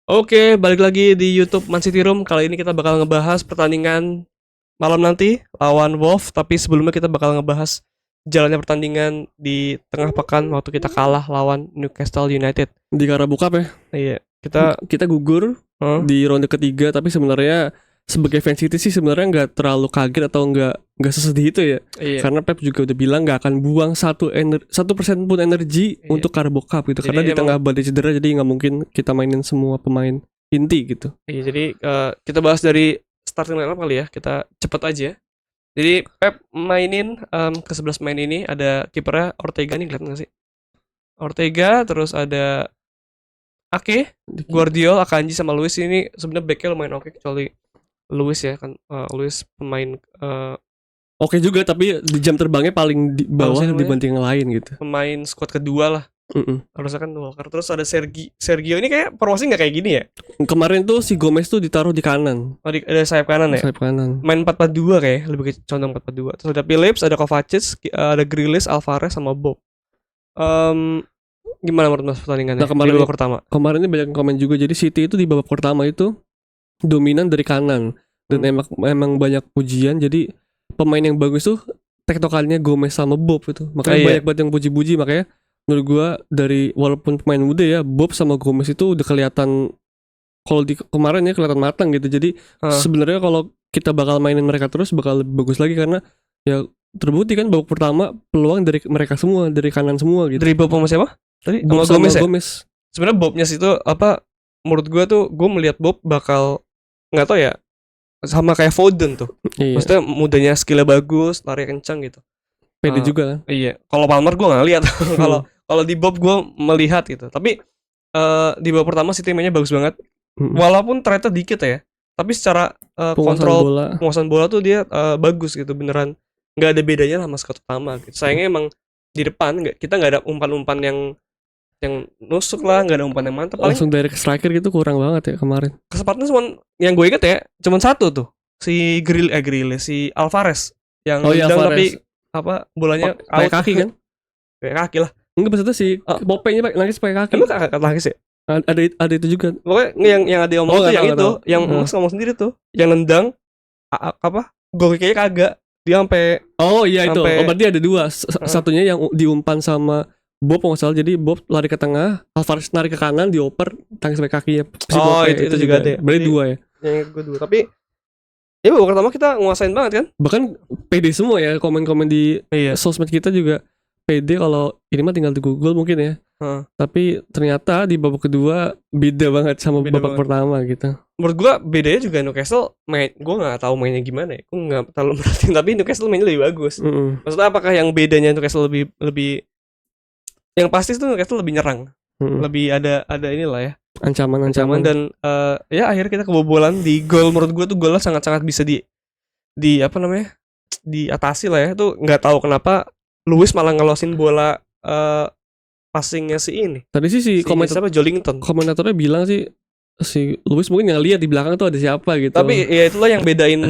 Oke, balik lagi di YouTube Man City Room. Kali ini kita bakal ngebahas pertandingan malam nanti lawan Wolves. Tapi sebelumnya kita bakal ngebahas jalannya pertandingan di tengah pekan waktu kita kalah lawan Newcastle United. Di Carabao Cup ya. Iya, kita Kita gugur di ronde ketiga, tapi sebenarnya sebagai fans City sih sebenarnya nggak terlalu kaget atau nggak sesedih itu ya. iya. Karena Pep juga udah bilang nggak akan buang 1% pun energi Iya. untuk Carabao Cup gitu. Jadi Karena di emang- tengah badai cedera, jadi nggak mungkin kita mainin semua pemain inti gitu. Iya, jadi kita bahas dari starting lineup kali ya. Kita cepet aja. Jadi Pep mainin ke 11 main ini ada kipernya Ortega nih, kelihatan nggak sih? Ortega, terus ada Ake, Guardiol, Akanji sama Luis. Ini sebenarnya backnya lumayan oke kecuali Luis ya kan. Luis pemain Oke juga, tapi di jam terbangnya paling di bawah Harusnya namanya dibanding yang lain gitu. pemain squad kedua lah. Mm-mm. Harusnya kan Walker. Terus ada Sergio ini kayak promosi nggak kayak gini ya? Kemarin tuh si Gomez tuh ditaruh di kanan, Ada sayap kanan ya? sayap kanan. Main 4-4-2 kayak lebih ke condong 4-4-2. Terus ada Phillips, ada Kovacic, ada Grealish, Alvarez sama Bob. Gimana menurut Mas pertandingannya Nah, kemarin di babak pertama? Kemarin ini banyak komen juga. Jadi City itu di babak pertama itu dominan dari kanan dan emang banyak pujian. Jadi pemain yang bagus tuh tektokannya Gomez sama Bob itu. Makanya Iya. banyak banget yang puji-puji. Makanya menurut gua dari walaupun pemain muda ya, Bob sama Gomez itu udah kelihatan, kalau di kemarin ya kelihatan matang gitu. Jadi sebenarnya kalau kita bakal mainin mereka terus bakal lebih bagus lagi, karena ya terbukti kan babak pertama peluang dari mereka semua, dari kanan semua gitu. Dari Bob sama siapa? Tadi Bob sama sama Gomez ya? Gomez. Sebenarnya Bobnya sih itu apa? Menurut gue tuh gue melihat Bob bakal nggak tahu ya, sama kayak Foden tuh. Iya. Maksudnya mudanya skillnya bagus, lari kencang gitu. Pede juga kan. Iya. Kalau Palmer gue nggak lihat. Kalau di Bob gue melihat gitu. Tapi di babak pertama sih mainnya bagus banget. Walaupun ternyata dikit ya. Tapi secara kontrol penguasaan bola tuh dia bagus gitu, beneran nggak ada bedanya sama squad utama gitu. Sayangnya emang di depan kita nggak ada umpan-umpan yang nusuk lah, nggak ada umpan yang mantap. Langsung direct striker gitu kurang banget ya kemarin. Kesempatan cuma yang gue inget ya, cuma satu tuh, si Grealish, si Alvarez yang nendang tapi apa bolanya pakai kaki kan? Pakai kaki lah. Enggak, maksudnya si Popeye-nya nangis pakai kaki. Emang kata nangis ya? Ada itu juga. Pokoknya yang ada omong tuh yang itu, yang Mas ngomong sendiri tuh, yang nendang apa? Gol kayaknya kagak. Dia sampai iya itu. Berarti ada dua. Satunya yang diumpan sama Bob nggak salah. Jadi Bob lari ke tengah, Alvarez lari ke kanan, dioper tangkis pakai kakinya. Itu juga ada. Berarti dua ya. Yang gue dua. Tapi ya babak pertama kita nguasain banget kan? Bahkan pede semua ya, komen-komen di sosmed kita juga pede kalau ini mah tinggal di Google mungkin ya. Tapi ternyata di babak kedua beda banget sama babak pertama gitu. Menurut gua bedanya juga Newcastle gua nggak tahu mainnya gimana ya. Gua nggak terlalu merhatiin, tapi Newcastle mainnya lebih bagus. Maksudnya apakah yang bedanya Newcastle lebih yang pasti itu Newcastle lebih nyerang. Lebih ada inilah ya. Ancaman dan ya akhirnya kita kebobolan di gol. Menurut gua tuh golnya sangat-sangat bisa di apa namanya? Diatasi lah ya. Tuh nggak tahu kenapa Luis malah ngelosin bola passingnya si ini. Tadi sih si Jolinton. Komentatornya bilang sih si Luis mungkin nggak lihat di belakang tuh ada siapa gitu. Tapi ya itulah yang bedain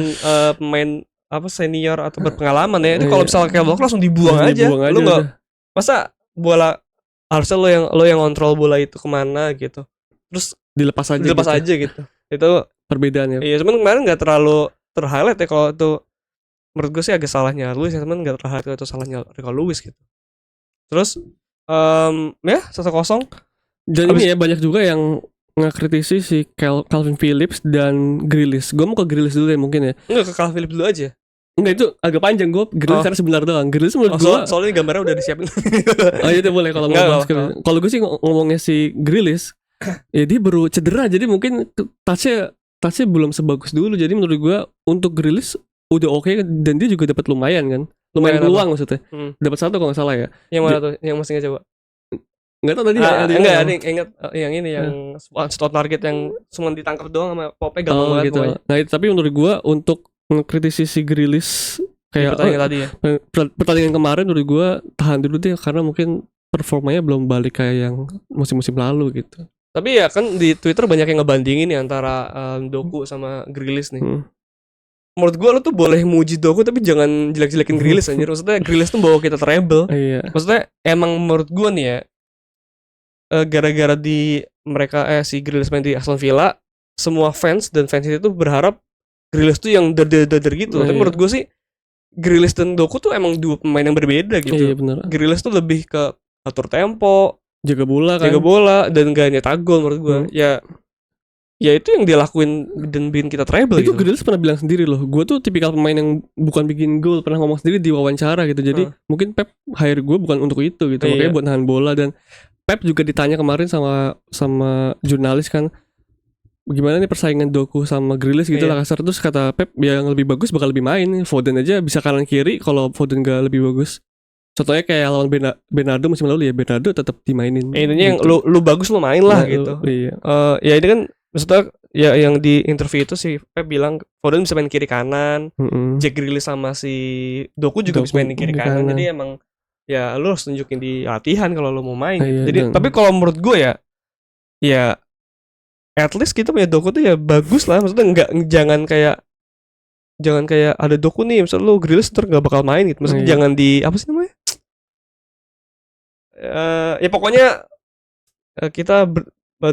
pemain apa senior atau berpengalaman ya. Itu kalau misalnya kayak bola langsung dibuang aja. Lu nggak masa bola harusnya lo yang kontrol bola itu kemana gitu. Terus dilepas aja gitu. Itu perbedaannya. Iya, cuman kemarin nggak terlalu terhighlight ya kalau itu. Menurut gue sih agak salahnya Luis ya, teman nggak terhighlight itu salahnya Rico Lewis gitu. Terus ya 1-0. Dan ini ya banyak juga yang ngekritisi si Calvin Phillips dan Grealish. Gue mau ke Grealish dulu ya mungkin ya. Enggak, ke Calvin Phillips dulu aja. Enggak, itu agak panjang gue. Grealish karena sebentar doang. Grealish menurut gue soalnya gambarnya udah disiapin. Oh iya, itu boleh kalau mau bahas. Kalau gue sih ngomongnya si Grealish, ya dia baru cedera, jadi mungkin touchnya belum sebagus dulu. Jadi menurut gue untuk Grealish udah oke, dan dia juga dapat lumayan kan. Lumayan peluang maksudnya. Dapat satu kalau nggak salah ya. Yang mana tuh? Yang masih nggak coba? Nggak tahu tadi. Enggak, ada ingat yang ini yang slot target yang cuma ditangkap doang sama Pope gampang banget gitu. Nah, tapi menurut gua untuk mengkritisi si Grealish kayak pertandingan tadi ya. Pertandingan kemarin menurut gua tahan dulu deh, karena mungkin performanya belum balik kayak yang musim-musim lalu gitu. Tapi ya kan di Twitter banyak yang ngebandingin nih antara Doku sama Grealish nih. Menurut gue lo tuh boleh muji Doku tapi jangan jelek-jelekin Grealish anjir. Maksudnya Grealish tuh bawa kita treble. Iya. Maksudnya emang menurut gue nih ya, gara-gara di mereka si Grealish main di Aston Villa, semua fans itu berharap Grealish tuh yang der gitu. Tapi menurut gue sih Grealish dan Doku tuh emang dua pemain yang berbeda gitu. Iya, bener. Grealish tuh lebih ke atur tempo, jaga bola dan gak nyetak gol menurut gue. Ya itu yang dia lakuin dan bikin kita treble itu gitu. Grealish pernah bilang sendiri loh, gue tuh tipikal pemain yang bukan bikin gol, pernah ngomong sendiri di wawancara gitu. Jadi mungkin Pep hire gue bukan untuk itu gitu, makanya buat nahan bola. Dan Pep juga ditanya kemarin sama jurnalis kan, gimana nih persaingan Doku sama Grealish gitu lah kasar. Terus kata Pep, yang lebih bagus bakal lebih main. Foden aja bisa kanan kiri, kalau Foden gak lebih bagus. Contohnya kayak lawan Bernardo musim lalu ya, Bernardo tetap dimainin. Intinya gitu. Yang lu bagus lu main lah gitu. Iya. Ya ini kan maksudnya ya yang di interview itu si Pep bilang Foden bisa main kiri kanan, Jack Grealish sama si Doku juga bisa main kiri kanan. Jadi emang ya lu harus tunjukin di latihan kalau lu mau main. Jadi tapi kalau menurut gue ya at least kita punya Doku tuh ya bagus lah. Maksudnya jangan kayak ada Doku nih, misalnya lu Grealish terus gak bakal main gitu. Maksudnya jangan di apa sih namanya? Ya pokoknya kita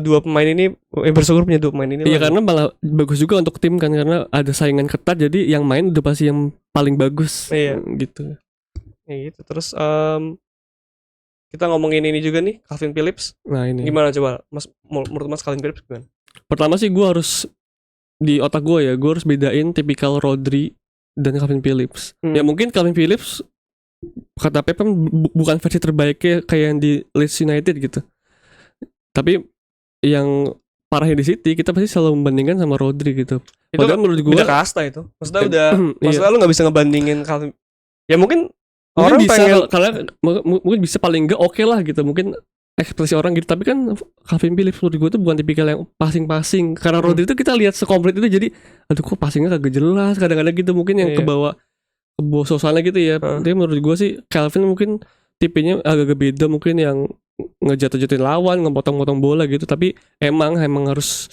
dua pemain ini bersyukur punya dua pemain ini. Iya, karena malah bagus juga untuk tim kan, karena ada saingan ketat, jadi yang main udah pasti yang paling bagus. Gitu. Ya gitu. Terus kita ngomongin ini juga nih, Calvin Phillips. Nah ini gimana coba Mas, menurut Mas Calvin Phillips gimana? Pertama sih gue harus di otak gue harus bedain tipikal Rodri dan Calvin Phillips. Ya mungkin Calvin Phillips kata Pep bukan versi terbaiknya kayak yang di Leeds United gitu. Tapi yang parahnya di City kita pasti selalu membandingkan sama Rodri gitu. Padahal menurut gue beda kasta itu. Maksudnya maksudnya lu gak bisa ngebandingin Calvin. Ya mungkin orang bisa pengen, karena mungkin bisa paling enggak oke lah gitu. Mungkin ekspresi orang gitu. Tapi kan Calvin Phillips menurut gue tuh bukan tipikal yang passing. Karena Rodri itu kita lihat sekomplit itu, jadi aduh kok passingnya kagak jelas. Kadang-kadang gitu mungkin yang kebawa suasana gitu ya. Tapi menurut gue sih Calvin mungkin tipenya agak beda, mungkin yang ngejatuh-jatuhin lawan, ngepotong-potong bola gitu. Tapi emang harus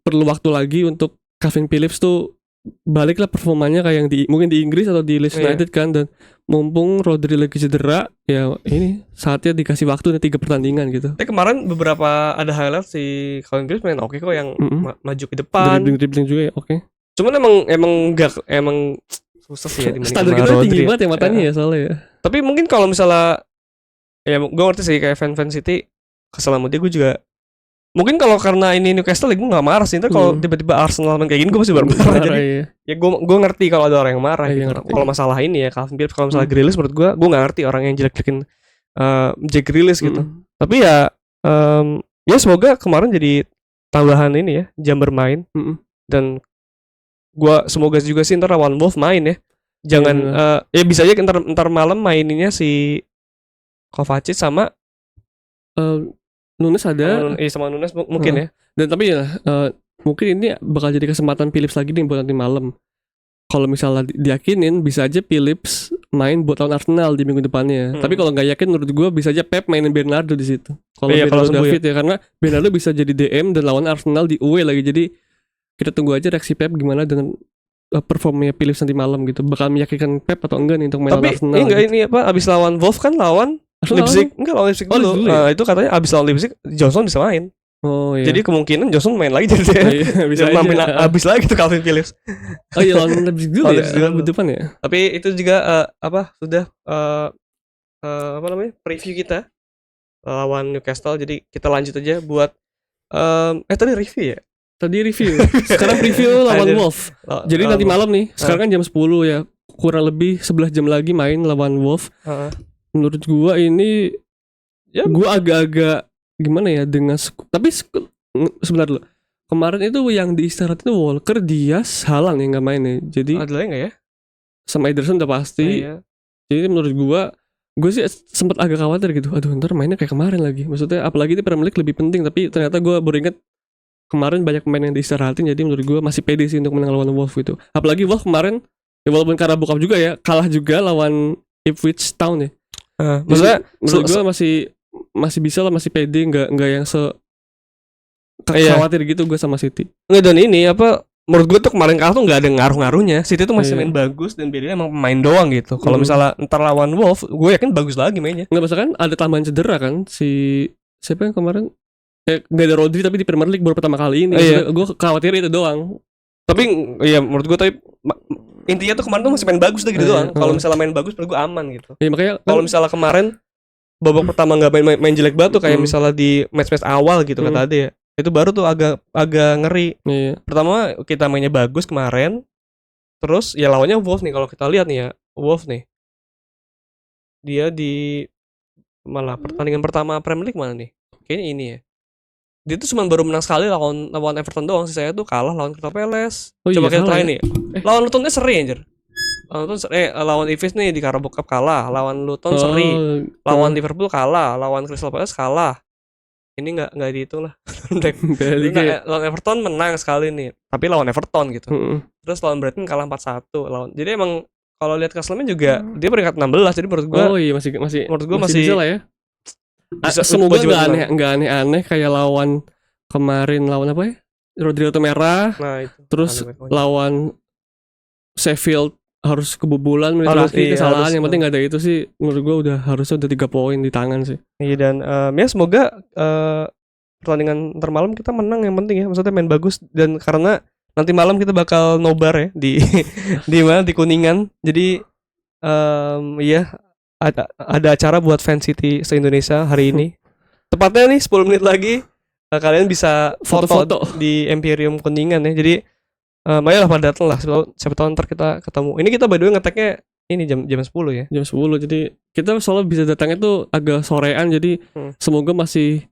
perlu waktu lagi untuk Calvin Phillips tuh baliklah performanya kayak yang mungkin di Inggris atau di Leeds United kan. Dan mumpung Rodri lagi cedera, ya ini saatnya dikasih waktu nih 3 pertandingan gitu. Tapi kemarin beberapa ada highlight si Calvin Phillips main oke kok, yang maju ke depan, dribbling juga ya oke. Cuman emang susah sih ya standar kita tinggi banget ya matanya ya soalnya ya. Tapi mungkin kalau misalnya ya gue ngerti sih kayak fan City kesel sama dia, gue juga mungkin kalau karena ini Newcastle gue gak marah sih. Ntar kalau tiba-tiba Arsenal main kayak gini gue pasti baru marah. Jadi ya gue ngerti kalau ada orang yang marah gitu. Kalau masalah ini ya Calvin Phillips, kalau masalah Grealish menurut gue gak ngerti orang yang jelek-jelekin Jack Grealish gitu. Tapi ya semoga kemarin jadi tambahan ini ya, jam bermain. Dan gue semoga juga sih ntar lawan Wolf main ya. Jangan ya bisa aja ntar malam maininnya si Kovacic sama Nunes ada. Sama Nunes mungkin ya. Dan tapi ya mungkin ini bakal jadi kesempatan Phillips lagi nih buat nanti malam. Kalau misalnya diyakinin bisa aja Phillips main buat lawan Arsenal di minggu depannya. Tapi kalau nggak yakin menurut gue bisa aja Pep mainin Bernardo di situ. Kalau Bernardo David ya, karena Bernardo bisa jadi DM dan lawan Arsenal di away lagi. Jadi kita tunggu aja reaksi Pep gimana dengan performnya Phillips nanti malam gitu. Bakal meyakinkan Pep atau enggak nih untuk main lawan Arsenal. Tapi ini apa abis lawan Wolf kan lawan Leipzig. Enggak, lawan Leipzig dulu. Itu katanya abis lawan Leipzig Johnson bisa main. Oh iya. Jadi kemungkinan Johnson main lagi jadi bisa main abis lagi tuh Calvin Phillips. Oh iya, lawan Leipzig dulu ya. Depan ya. Tapi itu juga sudah apa namanya? Preview kita lawan Newcastle. Jadi kita lanjut aja buat tadi review ya. Tadi review. Sekarang preview lawan Wolf. Jadi nanti malam nih. Sekarang kan jam 10 ya. Kurang lebih 11 jam lagi main lawan Wolf. Menurut gua ini ya gua agak-agak gimana ya dengan tapi sebentar dulu. Kemarin itu yang diistirahat itu Walker, Diaz, Haaland yang enggak main ya. Jadi ada lagi enggak ya? Sama Ederson udah pasti. Jadi menurut gua sih sempat agak khawatir gitu. Aduh, ntar mainnya kayak kemarin lagi. Maksudnya apalagi di Premier League lebih penting, tapi ternyata gua baru ingat kemarin banyak pemain yang diistirahatin, jadi menurut gue masih pede sih untuk menang lawan Wolf gitu. Apalagi Wolf kemarin ya walaupun karena bokap juga ya kalah juga lawan Ipswich Town ya. Maksudnya menurut gue masih bisa lah, masih pede, nggak yang khawatir gitu gue sama City. Nggak, dan ini apa menurut gue tuh kemarin kalah tuh nggak ada ngaruh-ngaruhnya. City tuh masih main bagus dan bedanya emang pemain doang gitu. Kalau misalnya ntar lawan Wolf, gue yakin bagus lagi mainnya. Nggak, misalkan ada tambahan cedera kan si Siapa yang kemarin? Nggak ada Rodri tapi di Premier League baru pertama kali ini. Gue khawatir itu doang. Tapi ya menurut gue intinya tuh kemarin tuh masih main bagus gitu doang. Kalau misalnya main bagus menurut gue aman gitu. Iya makanya kalau misalnya kemarin babak pertama nggak main jelek banget tuh kayak misalnya di match awal gitu kata Ade ya. Itu baru tuh agak ngeri. Iya. Pertama kita mainnya bagus kemarin. Terus ya lawannya Wolves nih, kalau kita lihat nih ya, Wolves nih. Dia di malah pertandingan pertama Premier League mana nih? Kayaknya ini ya. Dia tuh cuma baru menang sekali lawan Everton doang, sisanya tuh kalah lawan Crystal Palace. Coba kita try nih. Lawan Lutonnya seri anjir. Lawan Ipswich nih di Carabao Cup kalah, lawan Luton seri. Lawan Liverpool kalah, lawan Crystal Palace kalah. Ini enggak dihitung lah. Lawan Everton menang sekali nih, tapi lawan Everton gitu. Terus lawan Brighton kalah 4-1 Jadi emang kalau lihat klasemen juga dia peringkat 16, jadi menurut gua menurut gua masih bisa lah ya. Semoga nggak aneh-aneh kayak lawan kemarin, lawan apa ya, Rodrigo merah. Nah, itu. Terus lawan Sheffield harus kebobolan menit terakhir kesalahan. Yang penting nggak ada itu sih, menurut gue harusnya udah 3 poin di tangan sih. Iya, dan ya semoga pertandingan ntar malam kita menang, yang penting ya, maksudnya main bagus. Dan karena nanti malam kita bakal nobar ya di mana di Kuningan. Jadi iya ada acara buat fan City se-Indonesia hari ini. Tepatnya nih 10 menit lagi kalian bisa foto di Empyreum Kuningan ya. Jadi marilah pada datang lah, siapa tahu ntar kita ketemu. Ini kita by the way ngeteknya ini jam 10 ya. Jam 10, jadi kita soalnya bisa datangnya tuh agak sorean, jadi semoga masih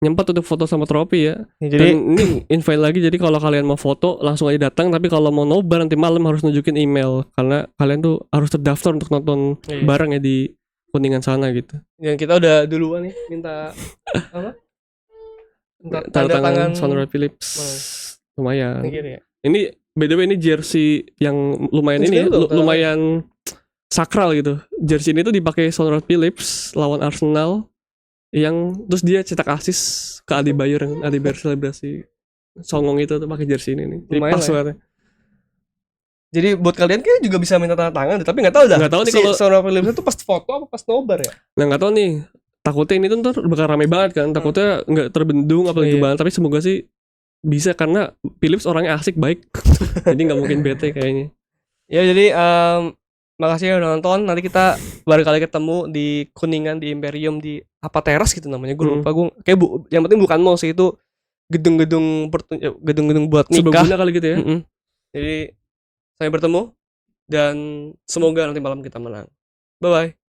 nyempat untuk foto sama trofi ya. Jadi ini invite lagi, jadi kalau kalian mau foto langsung aja datang, tapi kalau mau nobar nanti malam harus nunjukin email karena kalian tuh harus terdaftar untuk nonton bareng ya di Kuningan sana gitu. Yang kita udah duluan nih minta apa? Tanda tangan Sondre Phillips. Lumayan. Ini by the way ini jersey yang lumayan ini ya, lumayan sakral gitu. Jersey ini tuh dipakai Sondre Phillips lawan Arsenal, yang terus dia cetak assist ke Adebayor, yang Adebayor selebrasi songong itu tuh pakai jersey ini nih. Jadi pas banget. Jadi buat kalian kayak juga bisa minta tanda tangan, tapi nggak tahu dah. Nggak tahu nih kalau Sondre Phillips itu pas foto apa pas nobar ya? Nah nggak tahu nih. Takutnya ini tuh ntar bakal rame banget kan. Takutnya nggak terbendung apalagi gimana. Tapi semoga sih bisa, karena Phillips orangnya asik, baik. Jadi nggak mungkin bete kayaknya. Ya jadi makasih ya udah nonton. Nanti kita barangkali ketemu di Kuningan, di Empyreum, di apa teras gitu namanya. Gue lupa. Gue kayak yang penting bukan mall sih, itu gedung-gedung buat nikah. Serbaguna kali gitu ya. Jadi sampai bertemu dan semoga nanti malam kita menang. Bye bye.